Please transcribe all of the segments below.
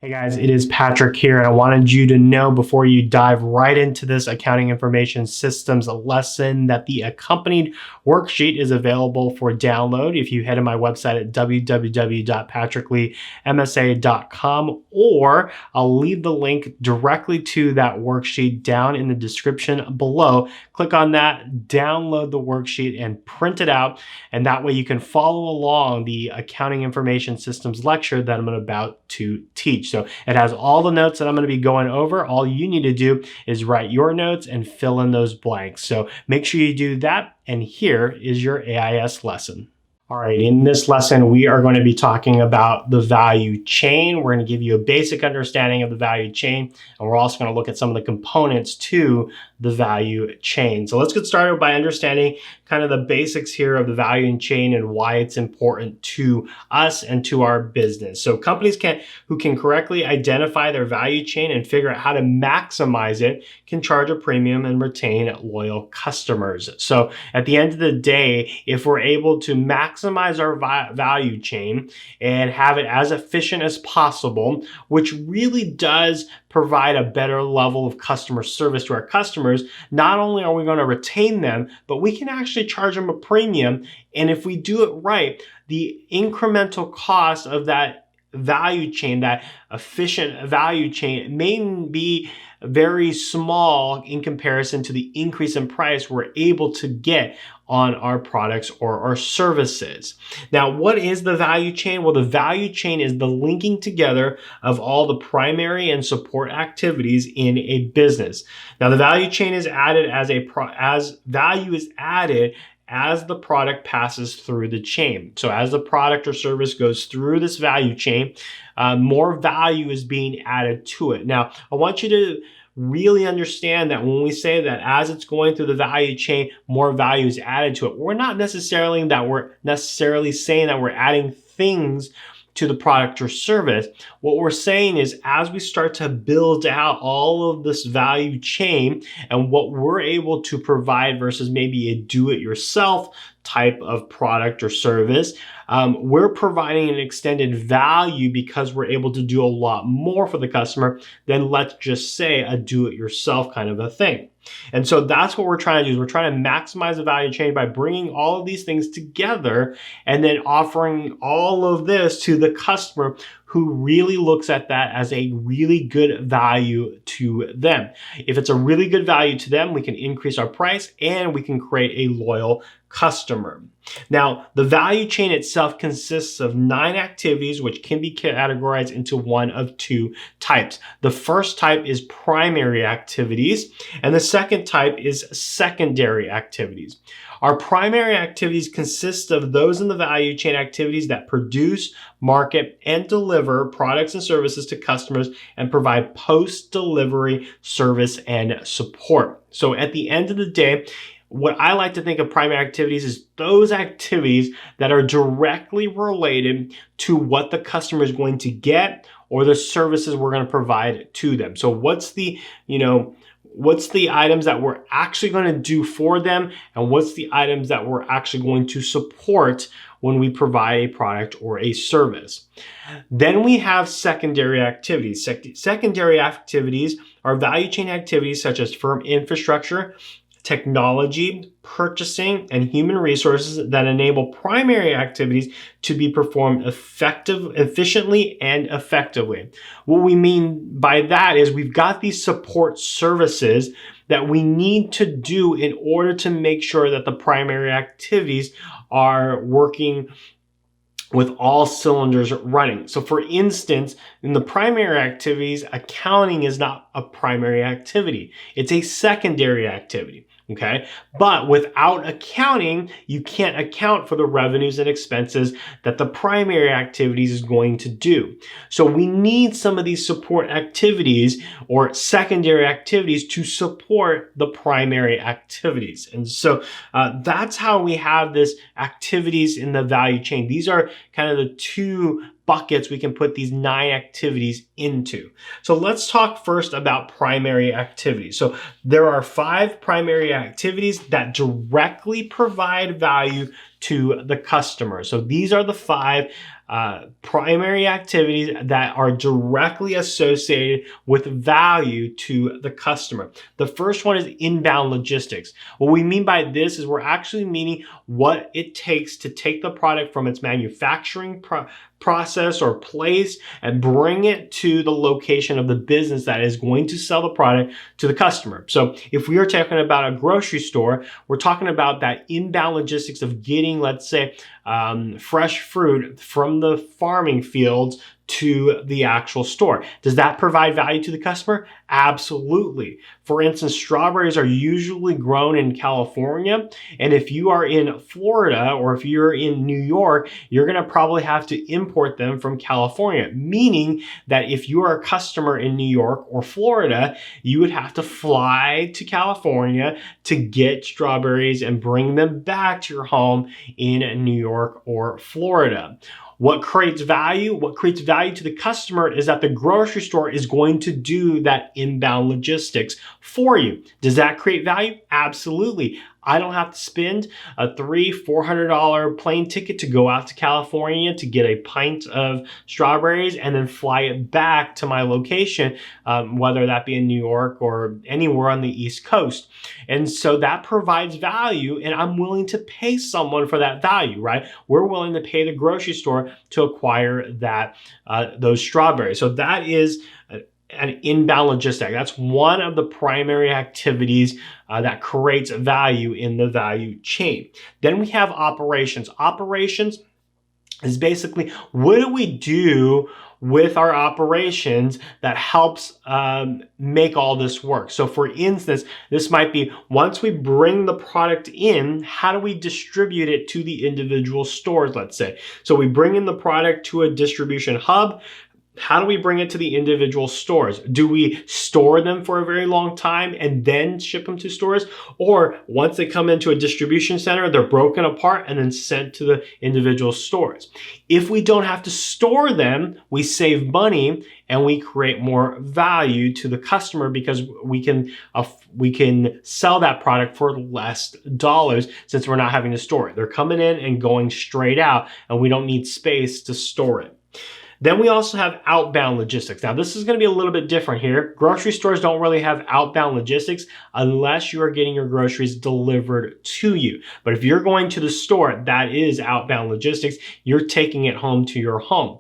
Hey guys, it is Patrick here, and I wanted you to know before you dive right into this accounting information systems lesson that the accompanied worksheet is available for download if you head to my website at www.patrickleemsa.com, or I'll leave the link directly to that worksheet down in the description below. Click on that, download the worksheet, and print it out, and that way you can follow along the accounting information systems lecture that I'm about to teach. So it has all the notes that I'm going to be going over. All you need to do is write your notes and fill in those blanks. So make sure you do that. And here is your AIS lesson. All right, in this lesson, we are going to be talking about the value chain. We're going to give you a basic understanding of the value chain, and we're also going to look at some of the components to the value chain. So let's get started by understanding kind of the basics here of the value chain and why it's important to us and to our business. So companies who can correctly identify their value chain and figure out how to maximize it can charge a premium and retain loyal customers. So at the end of the day, if we're able to maximize our value chain and have it as efficient as possible, which really does provide a better level of customer service to our customers, not only are we going to retain them, but we can actually charge them a premium. And if we do it right, the incremental cost of that value chain, that efficient value chain, may be very small in comparison to the increase in price we're able to get on our products or our services. Now, what is the value chain? Well, the value chain is the linking together of all the primary and support activities in a business. Now, the value chain is added as value is added as the product passes through the chain. So as the product or service goes through this value chain, more value is being added to it. Now, I want you to really understand that when we say that as it's going through the value chain, more value is added to it, we're not necessarily saying that we're adding things to the product or service. What we're saying is as we start to build out all of this value chain and what we're able to provide versus maybe a do-it-yourself type of product or service, we're providing an extended value because we're able to do a lot more for the customer than, let's just say, a do-it-yourself kind of a thing. And so that's what we're trying to do, is we're trying to maximize the value chain by bringing all of these things together and then offering all of this to the customer who really looks at that as a really good value to them. If it's a really good value to them, we can increase our price and we can create a loyal customer. Now, the value chain itself consists of 9 activities, which can be categorized into one of 2 types. The first type is primary activities, and the second type is secondary activities. Our primary activities consist of those in the value chain activities that produce, market, and deliver products and services to customers and provide post-delivery service and support. So at the end of the day, what I like to think of primary activities is those activities that are directly related to what the customer is going to get or the services we're going to provide to them. So what's the items that we're actually going to do for them, and what's the items that we're actually going to support when we provide a product or a service. Then we have secondary activities. Secondary activities are value chain activities such as firm infrastructure, technology, purchasing, and human resources that enable primary activities to be performed efficiently and effectively. What we mean by that is we've got these support services that we need to do in order to make sure that the primary activities are working with all cylinders running. So for instance, in the primary activities, accounting is not a primary activity. It's a secondary activity. Okay. But without accounting, you can't account for the revenues and expenses that the primary activities is going to do. So we need some of these support activities or secondary activities to support the primary activities. And so that's how we have this activities in the value chain. These are kind of the 2 buckets we can put these 9 activities into. So let's talk first about primary activities. So there are 5 primary activities that directly provide value to the customer. So these are the 5 primary activities that are directly associated with value to the customer. The first one is inbound logistics. What we mean by this is we're actually meaning what it takes to take the product from its manufacturing process or place and bring it to the location of the business that is going to sell the product to the customer. So if we are talking about a grocery store, we're talking about that inbound logistics of getting, let's say, fresh fruit from the farming fields to the actual store. Does that provide value to the customer? Absolutely. For instance, strawberries are usually grown in California. And if you are in Florida or if you're in New York, you're going to probably have to import them from California, meaning that if you are a customer in New York or Florida, you would have to fly to California to get strawberries and bring them back to your home in New York or Florida. What creates value? What creates value to the customer is that the grocery store is going to do that inbound logistics for you. Does that create value? Absolutely. I don't have to spend a $300-$400 plane ticket to go out to California to get a pint of strawberries and then fly it back to my location, whether that be in New York or anywhere on the East Coast. And so that provides value, and I'm willing to pay someone for that value, right? We're willing to pay the grocery store to acquire that those strawberries. So that is an inbound logistic. That's one of the primary activities that creates value in the value chain. Then we have operations. Operations is basically what do we do with our operations that helps make all this work. So for instance, this might be once we bring the product in, how do we distribute it to the individual stores, let's say. So we bring in the product to a distribution hub. How do we bring it to the individual stores? Do we store them for a very long time and then ship them to stores? Or once they come into a distribution center, they're broken apart and then sent to the individual stores? If we don't have to store them, we save money and we create more value to the customer because we can sell that product for less dollars since we're not having to store it. They're coming in and going straight out and we don't need space to store it. Then we also have outbound logistics. Now, this is going to be a little bit different here. Grocery stores don't really have outbound logistics unless you are getting your groceries delivered to you. But if you're going to the store, that is outbound logistics. You're taking it home to your home,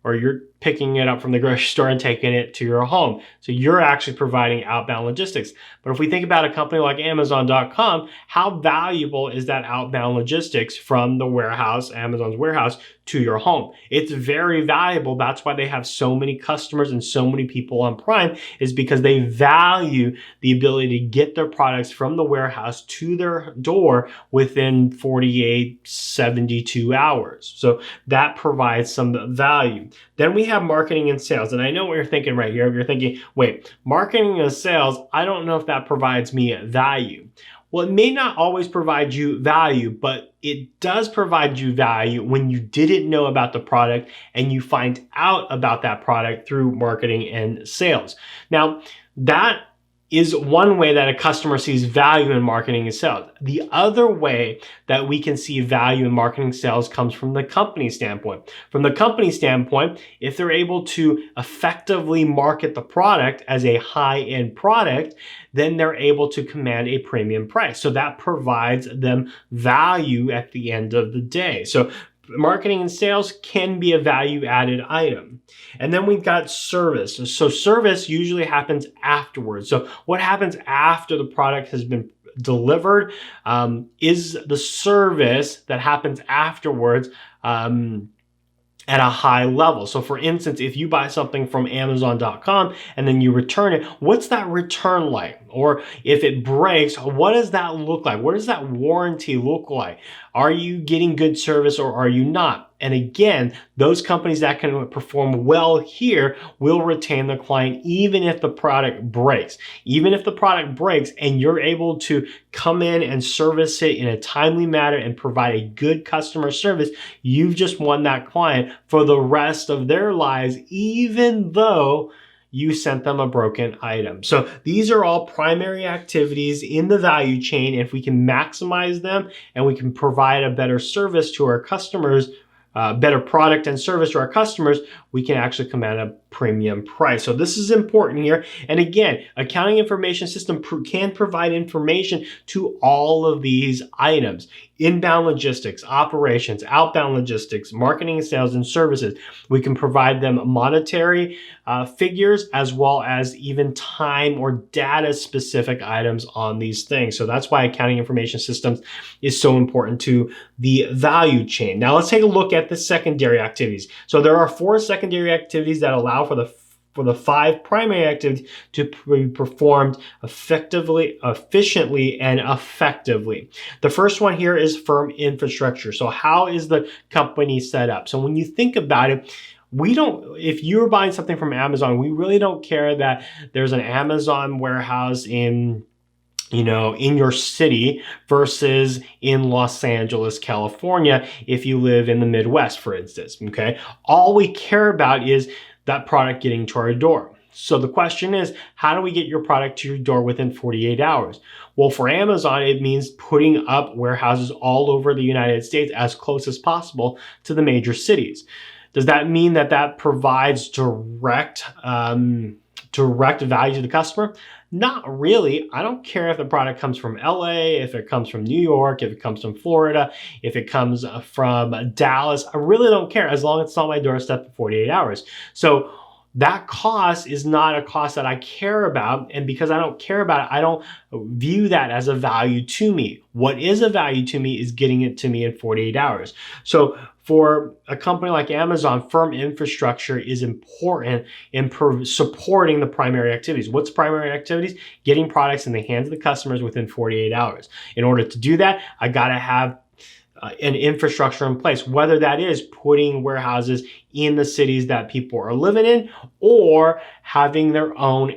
or you're picking it up from the grocery store and taking it to your home. So you're actually providing outbound logistics. But if we think about a company like Amazon.com, how valuable is that outbound logistics from the warehouse, Amazon's warehouse, to your home? It's very valuable. That's why they have so many customers and so many people on Prime, is because they value the ability to get their products from the warehouse to their door within 48, 72 hours. So that provides some value. Then we have marketing and sales. And I know what you're thinking right here. You're thinking, wait, marketing and sales, I don't know if that provides me value. Well, it may not always provide you value, but it does provide you value when you didn't know about the product and you find out about that product through marketing and sales. Now, that is one way that a customer sees value in marketing and sales. The other way that we can see value in marketing and sales comes from the company standpoint. From the company standpoint, if they're able to effectively market the product as a high-end product, then they're able to command a premium price. So that provides them value at the end of the day. So marketing and sales can be a value-added item. And then we've got service. So service usually happens afterwards. So what happens after the product has been delivered is the service that happens afterwards at a high level. So for instance, if you buy something from Amazon.com and then you return it, what's that return like? Or if it breaks, what does that look like? What does that warranty look like? Are you getting good service or are you not? And again, those companies that can perform well here will retain the client even if the product breaks. Even if the product breaks and you're able to come in and service it in a timely manner and provide a good customer service, you've just won that client for the rest of their lives, even though you sent them a broken item. So these are all primary activities in the value chain. If we can maximize them and we can provide a better service to our customers, better product and service to our customers, we can actually command a premium price. So this is important here. And again, accounting information system can provide information to all of these items: inbound logistics, operations, outbound logistics, marketing and sales and services. We can provide them monetary figures, as well as even time or data specific items on these things. So that's why accounting information systems is so important to the value chain. Now let's take a look at the secondary activities. So there are 4 secondary activities that allow for the 5 primary activities to be performed effectively, efficiently, and effectively. The first one here is firm infrastructure. So how is the company set up? So when you think about it, if you're buying something from Amazon, we really don't care that there's an Amazon warehouse in your city versus in Los Angeles, California, if you live in the Midwest, for instance, okay? All we care about is that product getting to our door. So the question is, how do we get your product to your door within 48 hours? Well, for Amazon, it means putting up warehouses all over the United States as close as possible to the major cities. Does that mean that provides direct value to the customer? Not really. I don't care if the product comes from LA, if it comes from New York, if it comes from Florida, if it comes from Dallas. I really don't care, as long as it's on my doorstep in 48 hours. So that cost is not a cost that I care about. And because I don't care about it, I don't view that as a value to me. What is a value to me is getting it to me in 48 hours. So for a company like Amazon, firm infrastructure is important in supporting the primary activities. What's primary activities? Getting products in the hands of the customers within 48 hours. In order to do that, I gotta have an infrastructure in place, whether that is putting warehouses in the cities that people are living in, or having their own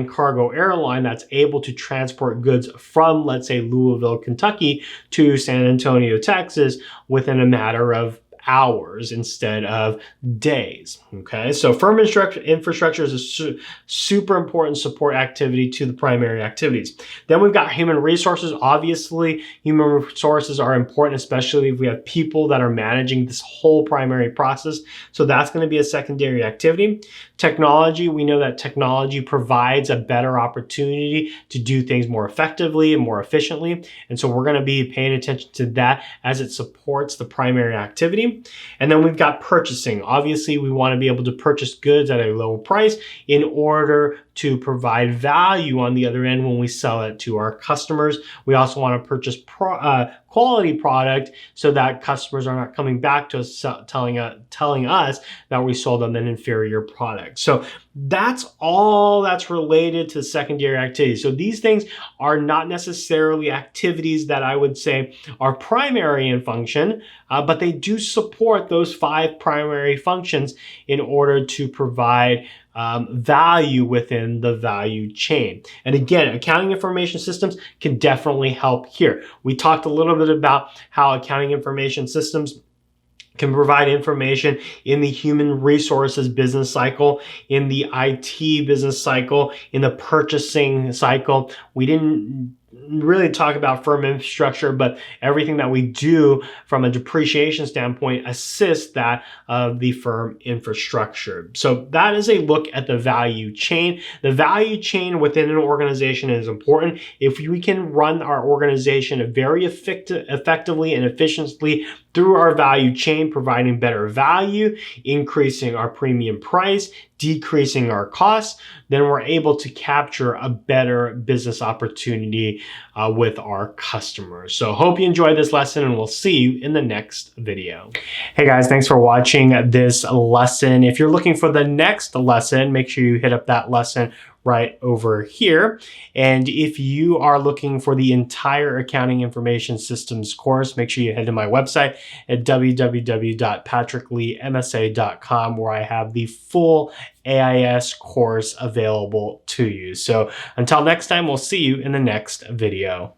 cargo airline that's able to transport goods from, let's say, Louisville, Kentucky to San Antonio, Texas within a matter of hours instead of days. Okay, so firm infrastructure is a super important support activity to the primary activities. Then we've got human resources. Obviously, human resources are important, especially if we have people that are managing this whole primary process. So that's going to be a secondary activity. Technology, we know that technology provides a better opportunity to do things more effectively and more efficiently. And so we're going to be paying attention to that as it supports the primary activity. And then we've got purchasing. Obviously, we want to be able to purchase goods at a lower price in order to provide value on the other end when we sell it to our customers. We also want to purchase quality product so that customers are not coming back to us telling us that we sold them an inferior product. So that's all that's related to secondary activities. So these things are not necessarily activities that I would say are primary in function, but they do support those 5 primary functions in order to provide value within the value chain. And again, accounting information systems can definitely help here. We talked a little bit about how accounting information systems can provide information in the human resources business cycle, in the IT business cycle, in the purchasing cycle. We didn't really talk about firm infrastructure, but everything that we do from a depreciation standpoint assists that of the firm infrastructure. So that is a look at the value chain. The value chain within an organization is important. If we can run our organization very effectively and efficiently through our value chain, providing better value, increasing our premium price, decreasing our costs, then we're able to capture a better business opportunity with our customers. So hope you enjoyed this lesson, and we'll see you in the next video. Hey guys, thanks for watching this lesson. If you're looking for the next lesson, make sure you hit up that lesson right over here. And if you are looking for the entire accounting information systems course, make sure you head to my website at www.patrickleemsa.com, where I have the full AIS course available to you. So until next time, we'll see you in the next video.